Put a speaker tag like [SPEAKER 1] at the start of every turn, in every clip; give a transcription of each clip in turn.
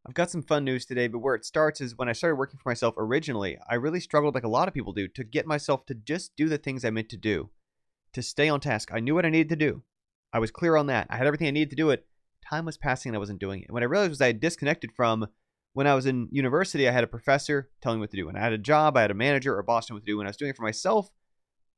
[SPEAKER 1] I've got some fun news today, but where it starts is when I started working for myself originally, I really struggled, like a lot of people do, to get myself to just do the things I meant to do, to stay on task. I knew what I needed to do. I was clear on that. I had everything I needed to do it. Time was passing and I wasn't doing it. What I realized was I had disconnected from when I was in university. I had a professor telling me what to do. When I had a job, I had a manager or a boss telling me what to do. When I was doing it for myself,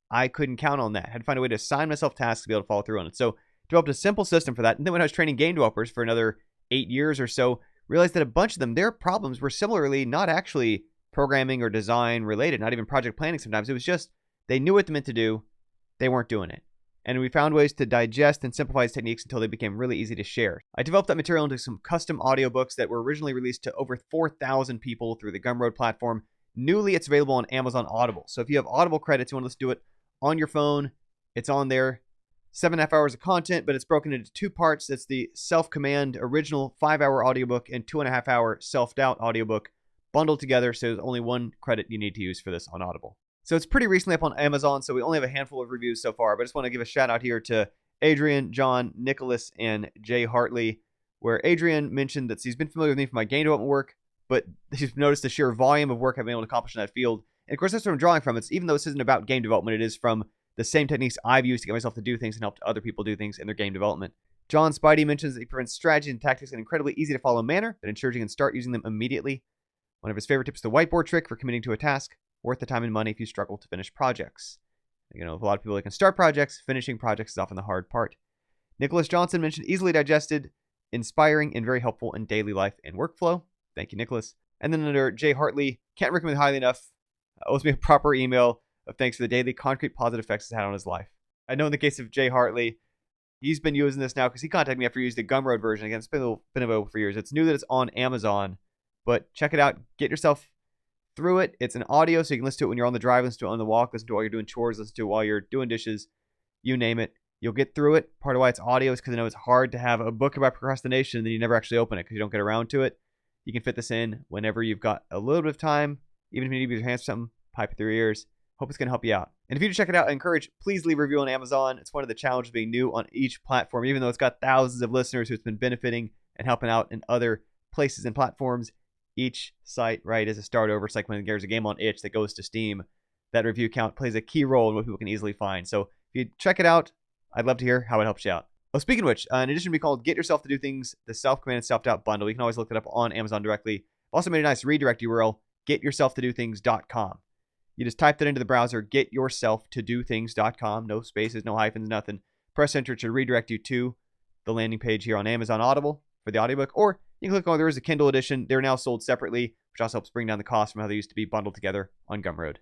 [SPEAKER 1] I couldn't count on that. I had to find a way to assign myself tasks to be able to follow through on it. So developed a simple system for that. And then when I was training game developers for another 8 years or so, realized that a bunch of them, their problems were similarly not actually programming or design related, not even project planning sometimes. It was just they knew what they meant to do, they weren't doing it. And we found ways to digest and simplify these techniques until they became really easy to share. I developed that material into some custom audiobooks that were originally released to over 4,000 people through the Gumroad platform. Newly, it's available on Amazon Audible. So if you have Audible credits, you want to listen to it on your phone, it's on there. 7.5 hours of content, but it's broken into two parts. It's the Self-Command original 5-hour audiobook and 2.5-hour Self-Doubt audiobook bundled together. So there's only one credit you need to use for this on Audible. So it's pretty recently up on Amazon, so we only have a handful of reviews so far. But I just want to give a shout out here to Adrian, John, Nicholas, and Jay Hartley, where Adrian mentioned that he's been familiar with me for my game development work, but he's noticed the sheer volume of work I've been able to accomplish in that field. And of course, that's what I'm drawing from. It's even though this isn't about game development, it is from the same techniques I've used to get myself to do things and help other people do things in their game development. John Spidey mentions that he presents strategies and tactics in an incredibly easy to follow manner that ensures you can start using them immediately. One of his favorite tips is the whiteboard trick for committing to a task, worth the time and money if you struggle to finish projects. You know, a lot of people that can start projects, finishing projects is often the hard part. Nicholas Johnson mentioned easily digested, inspiring, and very helpful in daily life and workflow. Thank you, Nicholas. And then under Jay Hartley, can't recommend highly enough, owes me a proper email of thanks for the daily concrete positive effects it's had on his life. I know in the case of Jay Hartley, he's been using this now because he contacted me after he used the Gumroad version. Again, it's been available for years. It's new that it's on Amazon, but check it out. Get yourself through it. It's an audio, so you can listen to it when you're on the drive, listen to it on the walk, listen to it while you're doing chores, listen to it while you're doing dishes, you name it. You'll get through it. Part of why it's audio is because I know it's hard to have a book about procrastination and then you never actually open it because you don't get around to it. You can fit this in whenever you've got a little bit of time, even if you need to use your hands for something, pipe it through your ears. Hope it's going to help you out. And if you do check it out, I encourage, please leave a review on Amazon. It's one of the challenges being new on each platform, even though it's got thousands of listeners who it's been benefiting and helping out in other places and platforms. Each site, right, is a start over. It's like when there's a game on itch that goes to Steam. That review count plays a key role in what people can easily find. So if you check it out, I'd love to hear how it helps you out. Well, speaking of which, in addition to be called Get Yourself to Do Things, the Self-Command and Self-Doubt bundle, you can always look it up on Amazon directly. I've also made a nice redirect URL, getyourselftodothings.com. You just type that into the browser, getyourselftodothings.com. No spaces, no hyphens, nothing. Press enter to redirect you to the landing page here on Amazon Audible for the audiobook. Or you can click on there is a Kindle edition. They're now sold separately, which also helps bring down the cost from how they used to be bundled together on Gumroad.